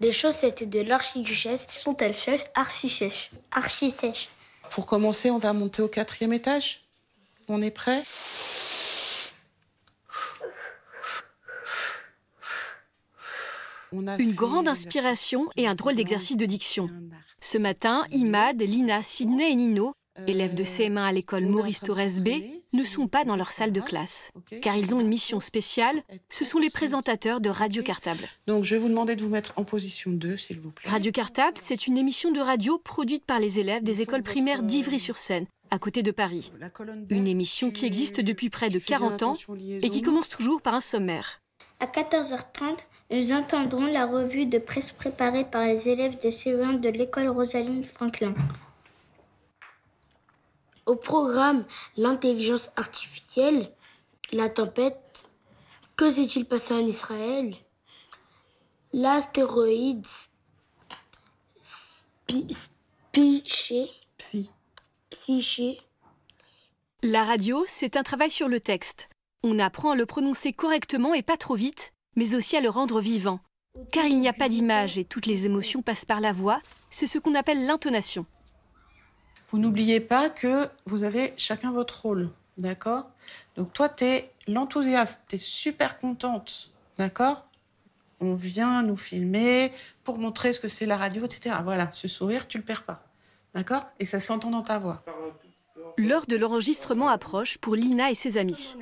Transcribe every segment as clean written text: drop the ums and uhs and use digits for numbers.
Les chaussettes de l'archiduchesse sont-elles sèches, archi-sèches? Archi-sèches. Pour commencer, on va monter au 4e étage. On est prêt? Une grande inspiration et un drôle d'exercice de diction. Ce matin, Imad, Lina, Sydney et Nino, élèves de CM1 à l'école Maurice Thorez B, ne sont pas dans leur salle de classe. Car ils ont une mission spéciale, ce sont les présentateurs de Radio Cartable. Donc je vais vous demander de vous mettre en position 2, s'il vous plaît. Radio Cartable, c'est une émission de radio produite par les élèves des écoles primaires d'Ivry-sur-Seine, à côté de Paris. Une émission qui existe depuis près de 40 ans et qui commence toujours par un sommaire. À 14h30, nous entendrons la revue de presse préparée par les élèves de CE1 de l'école Rosalind Franklin. Au programme, l'intelligence artificielle, la tempête, que s'est-il passé en Israël, l'astéroïde Psyché. La radio, c'est un travail sur le texte. On apprend à le prononcer correctement et pas trop vite, mais aussi à le rendre vivant. Car il n'y a pas d'image et toutes les émotions passent par la voix, c'est ce qu'on appelle l'intonation. Vous n'oubliez pas que vous avez chacun votre rôle, d'accord? Donc toi, tu es l'enthousiaste, tu es super contente, d'accord? On vient nous filmer pour montrer ce que c'est la radio, etc. Voilà, ce sourire, tu le perds pas, d'accord? Et ça s'entend dans ta voix. L'heure de l'enregistrement approche pour Lina et ses amis.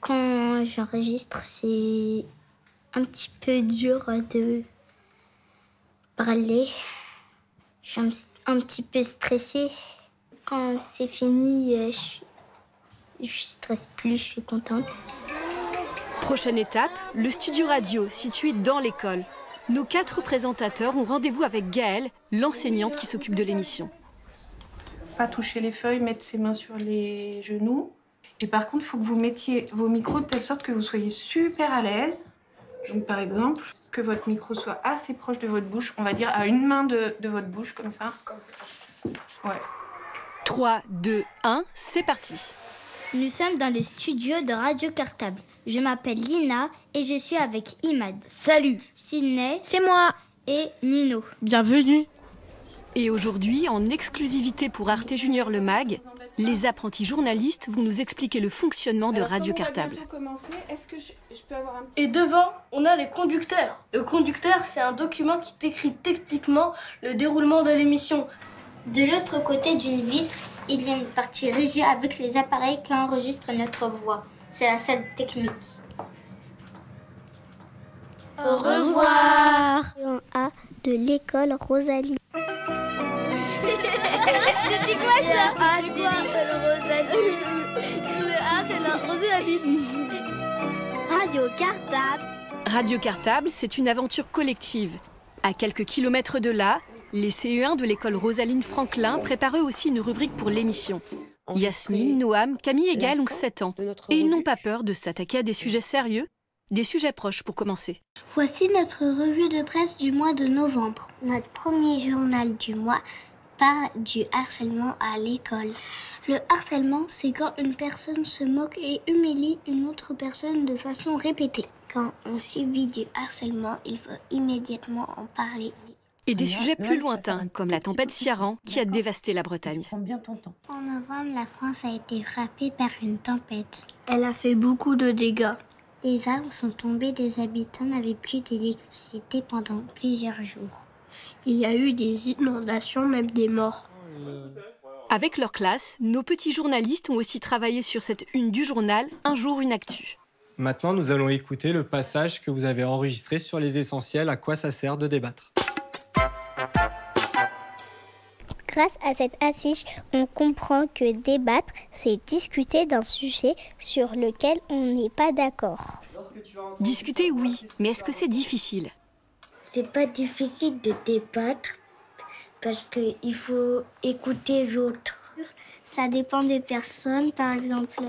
Quand j'enregistre, c'est un petit peu dur de parler. Je suis un petit peu stressée. Quand c'est fini, je stresse plus, je suis contente. Prochaine étape, le studio radio situé dans l'école. Nos 4 présentateurs ont rendez-vous avec Gaëlle, l'enseignante qui s'occupe de l'émission. Pas toucher les feuilles, mettre ses mains sur les genoux. Et par contre, il faut que vous mettiez vos micros de telle sorte que vous soyez super à l'aise. Donc par exemple, que votre micro soit assez proche de votre bouche, on va dire à une main de votre bouche, comme ça. Ouais. 3, 2, 1, c'est parti. Nous sommes dans le studio de Radio Cartable. Je m'appelle Lina et je suis avec Imad. Salut. Sydney. C'est moi. Et Nino. Bienvenue. Et aujourd'hui, en exclusivité pour Arte Junior Le Mag, les apprentis journalistes vont nous expliquer le fonctionnement de Radio Cartable. Et devant, on a les conducteurs. Le conducteur, c'est un document qui décrit techniquement le déroulement de l'émission. De l'autre côté d'une vitre, il y a une partie régie avec les appareils qui enregistrent notre voix. C'est la salle technique. Au revoir. A de l'école Rosalie. C'était quoi ça? Radio Cartable. Radio Cartable, c'est une aventure collective. À quelques kilomètres de là, les CE1 de l'école Rosalind Franklin préparent eux aussi une rubrique pour l'émission. Yasmine, Noam, Camille et Gaëlle ont 7 ans. Et ils n'ont pas peur de s'attaquer à des sujets sérieux, des sujets proches pour commencer. Voici notre revue de presse du mois de novembre. Notre premier journal du mois parle du harcèlement à l'école. Le harcèlement, c'est quand une personne se moque et humilie une autre personne de façon répétée. Quand on subit du harcèlement, il faut immédiatement en parler. Et des sujets plus lointains, comme la tempête Ciarán, qui a dévasté la Bretagne. En novembre, la France a été frappée par une tempête. Elle a fait beaucoup de dégâts. Les arbres sont tombés, des habitants n'avaient plus d'électricité pendant plusieurs jours. Il y a eu des inondations, même des morts. Avec leur classe, nos petits journalistes ont aussi travaillé sur cette une du journal « Un jour, une actu ». Maintenant, nous allons écouter le passage que vous avez enregistré sur les essentiels, à quoi ça sert de débattre. Grâce à cette affiche, on comprend que débattre, c'est discuter d'un sujet sur lequel on n'est pas d'accord. Discuter, oui, mais est-ce que c'est difficile? C'est pas difficile de débattre parce qu'il faut écouter l'autre. Ça dépend des personnes. Par exemple,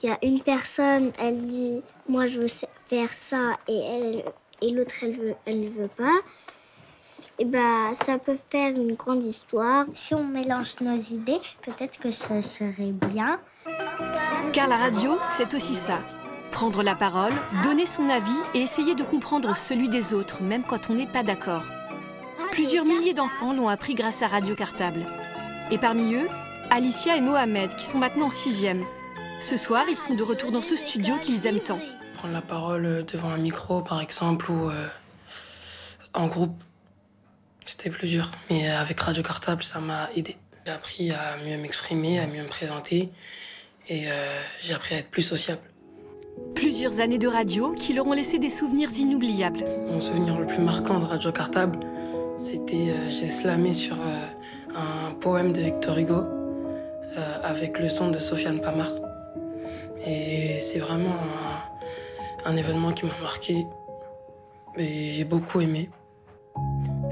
il y a une personne, elle dit « moi je veux faire ça » et l'autre elle ne veut pas. Et ça peut faire une grande histoire. Si on mélange nos idées, peut-être que ça serait bien. Car la radio, c'est aussi ça. Prendre la parole, donner son avis et essayer de comprendre celui des autres, même quand on n'est pas d'accord. Plusieurs milliers d'enfants l'ont appris grâce à Radio Cartable. Et parmi eux, Alicia et Mohamed, qui sont maintenant en 6e. Ce soir, ils sont de retour dans ce studio qu'ils aiment tant. Prendre la parole devant un micro, par exemple, ou en groupe, c'était plus dur. Mais avec Radio Cartable, ça m'a aidé. J'ai appris à mieux m'exprimer, à mieux me présenter, et j'ai appris à être plus sociable. Plusieurs années de radio qui leur ont laissé des souvenirs inoubliables. Mon souvenir le plus marquant de Radio Cartable, c'était j'ai slamé sur un poème de Victor Hugo avec le son de Sofiane Pamar. Et c'est vraiment un événement qui m'a marqué et j'ai beaucoup aimé.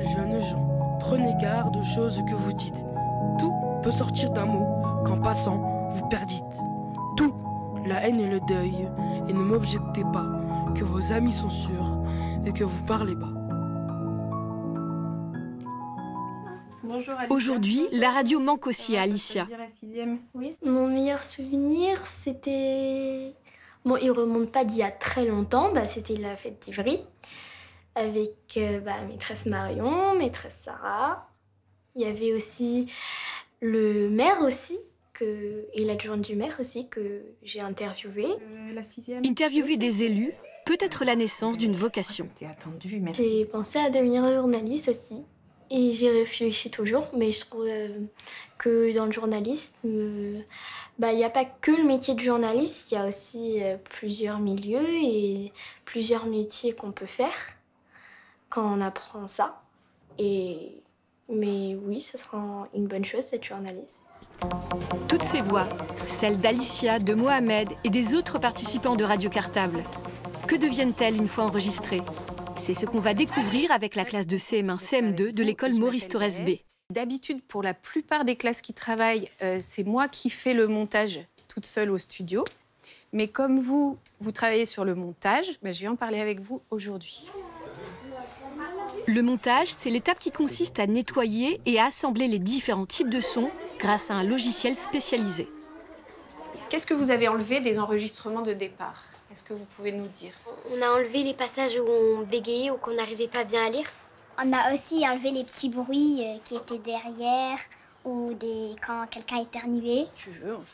Jeunes gens, prenez garde aux choses que vous dites. Tout peut sortir d'un mot qu'en passant, vous perdites. Tout, la haine et le deuil. Et ne m'objectez pas que vos amis sont sûrs et que vous parlez bas. Bonjour Alicia. Aujourd'hui, la radio manque aussi à Alicia. Oui, mon meilleur souvenir, c'était... Bon, il remonte pas d'il y a très longtemps, c'était la fête d'Ivry, avec maîtresse Marion, maîtresse Sarah. Il y avait aussi le maire aussi, et l'adjointe du maire aussi, que j'ai interviewé. La 6e. Interviewer des élus peut être la naissance d'une vocation. T'es attendue, merci. J'ai pensé à devenir journaliste aussi. Et j'y réfléchis toujours, mais je trouve que dans le journalisme, il n'y a pas que le métier de journaliste, il y a aussi plusieurs milieux et plusieurs métiers qu'on peut faire quand on apprend ça. Mais oui, ce sera une bonne chose d'être journaliste. Toutes ces voix, celles d'Alicia, de Mohamed et des autres participants de Radio Cartable, que deviennent-elles une fois enregistrées ? C'est ce qu'on va découvrir avec la classe de CM1, CM2 de l'école Maurice Thorez B. D'habitude, pour la plupart des classes qui travaillent, c'est moi qui fais le montage toute seule au studio. Mais comme vous travaillez sur le montage, je vais en parler avec vous aujourd'hui. Le montage, c'est l'étape qui consiste à nettoyer et à assembler les différents types de sons grâce à un logiciel spécialisé. Qu'est-ce que vous avez enlevé des enregistrements de départ ? Est-ce que vous pouvez nous dire ? On a enlevé les passages où on bégayait ou qu'on n'arrivait pas bien à lire. On a aussi enlevé les petits bruits qui étaient derrière ou quand quelqu'un éternuait.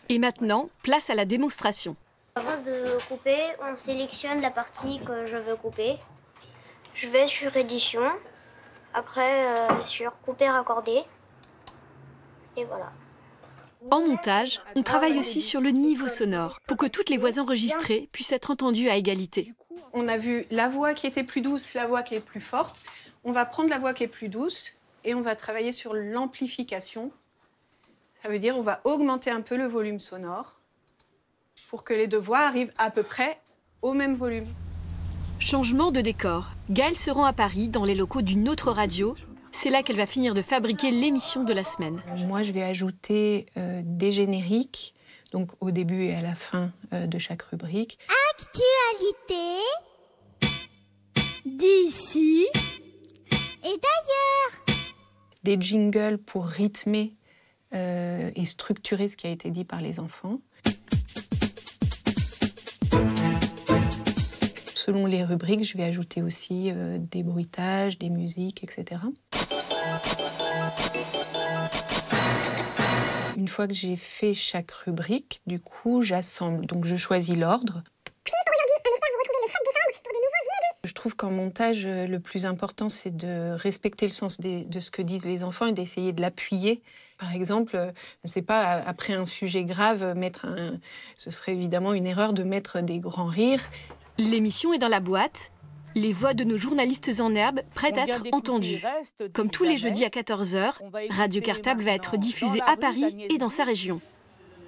Et maintenant, place à la démonstration. Avant de couper, on sélectionne la partie que je veux couper. Je vais sur édition, après sur couper raccorder. Et voilà. En montage, on travaille aussi sur le niveau sonore pour que toutes les voix enregistrées puissent être entendues à égalité. On a vu la voix qui était plus douce, la voix qui est plus forte. On va prendre la voix qui est plus douce et on va travailler sur l'amplification. Ça veut dire on va augmenter un peu le volume sonore pour que les deux voix arrivent à peu près au même volume. Changement de décor. Gaëlle se rend à Paris dans les locaux d'une autre radio. C'est là qu'elle va finir de fabriquer l'émission de la semaine. Moi, je vais ajouter des génériques, donc au début et à la fin de chaque rubrique. Actualité d'ici et d'ailleurs. Des jingles pour rythmer et structurer ce qui a été dit par les enfants. Selon les rubriques, je vais ajouter aussi des bruitages, des musiques, etc. Une fois que j'ai fait chaque rubrique, du coup, j'assemble. Donc, je choisis l'ordre. Je trouve qu'en montage, le plus important, c'est de respecter le sens de ce que disent les enfants et d'essayer de l'appuyer. Par exemple, je ne sais pas, après un sujet grave, ce serait évidemment une erreur de mettre des grands rires. L'émission est dans la boîte. Les voix de nos journalistes en herbe prêtes à être entendues. Comme tous les jeudis à 14h, Radio Cartable va être diffusée à Paris et dans sa région.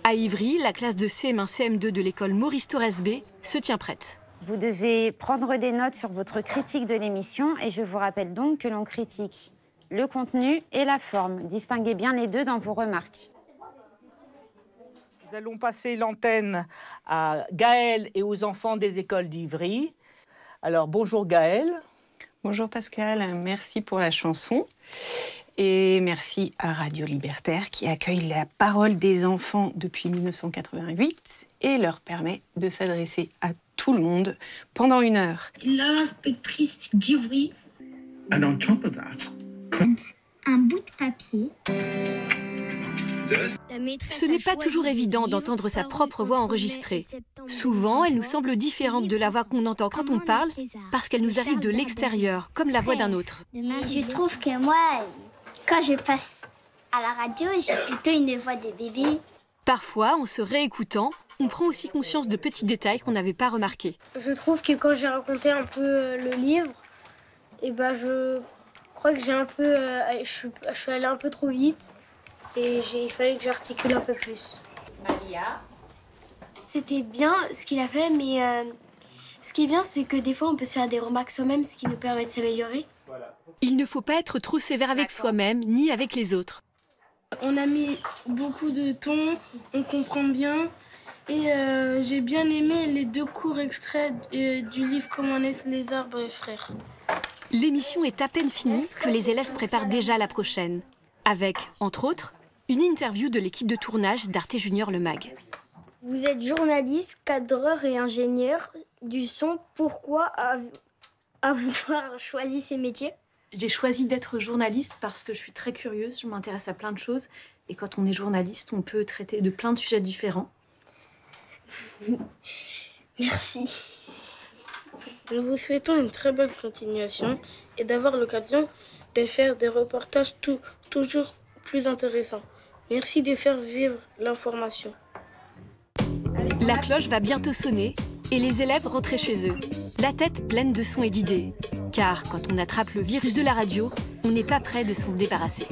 À Ivry, la classe de CM1, CM2 de l'école Maurice Thorez B se tient prête. Vous devez prendre des notes sur votre critique de l'émission et je vous rappelle donc que l'on critique le contenu et la forme. Distinguez bien les deux dans vos remarques. Nous allons passer l'antenne à Gaëlle et aux enfants des écoles d'Ivry. Alors, bonjour Gaëlle. Bonjour Pascal, merci pour la chanson. Et merci à Radio Libertaire qui accueille la parole des enfants depuis 1988 et leur permet de s'adresser à tout le monde pendant 1 heure. L'inspectrice d'Ivry. And on top of that, Un bout de papier. Ce n'est pas toujours évident d'entendre sa propre voix enregistrée. Souvent, elle nous semble différente de la voix qu'on entend quand on parle, parce qu'elle nous arrive de l'extérieur, comme la voix d'un autre. Je trouve que moi, quand je passe à la radio, j'ai plutôt une voix de bébé. Parfois, en se réécoutant, on prend aussi conscience de petits détails qu'on n'avait pas remarqués. Je trouve que quand j'ai raconté un peu le livre, je crois que j'ai un peu, je suis allée un peu trop vite et il fallait que j'articule un peu plus. Malia. C'était bien ce qu'il a fait, mais ce qui est bien, c'est que des fois, on peut se faire des remarques soi-même, ce qui nous permet de s'améliorer. Il ne faut pas être trop sévère avec soi-même ni avec les autres. On a mis beaucoup de ton, on comprend bien. Et j'ai bien aimé les 2 courts extraits du livre Comment naissent les arbres et frères. L'émission est à peine finie que les élèves préparent déjà la prochaine. Avec, entre autres, une interview de l'équipe de tournage d'Arte Junior Le Mag. Vous êtes journaliste, cadreur et ingénieur du son. Pourquoi avoir choisi ces métiers ? J'ai choisi d'être journaliste parce que je suis très curieuse, je m'intéresse à plein de choses. Et quand on est journaliste, on peut traiter de plein de sujets différents. Merci. Nous vous souhaitons une très bonne continuation et d'avoir l'occasion de faire des reportages toujours plus intéressants. Merci de faire vivre l'information. La cloche va bientôt sonner et les élèves rentrent chez eux, la tête pleine de sons et d'idées. Car quand on attrape le virus de la radio, on n'est pas prêt de s'en débarrasser.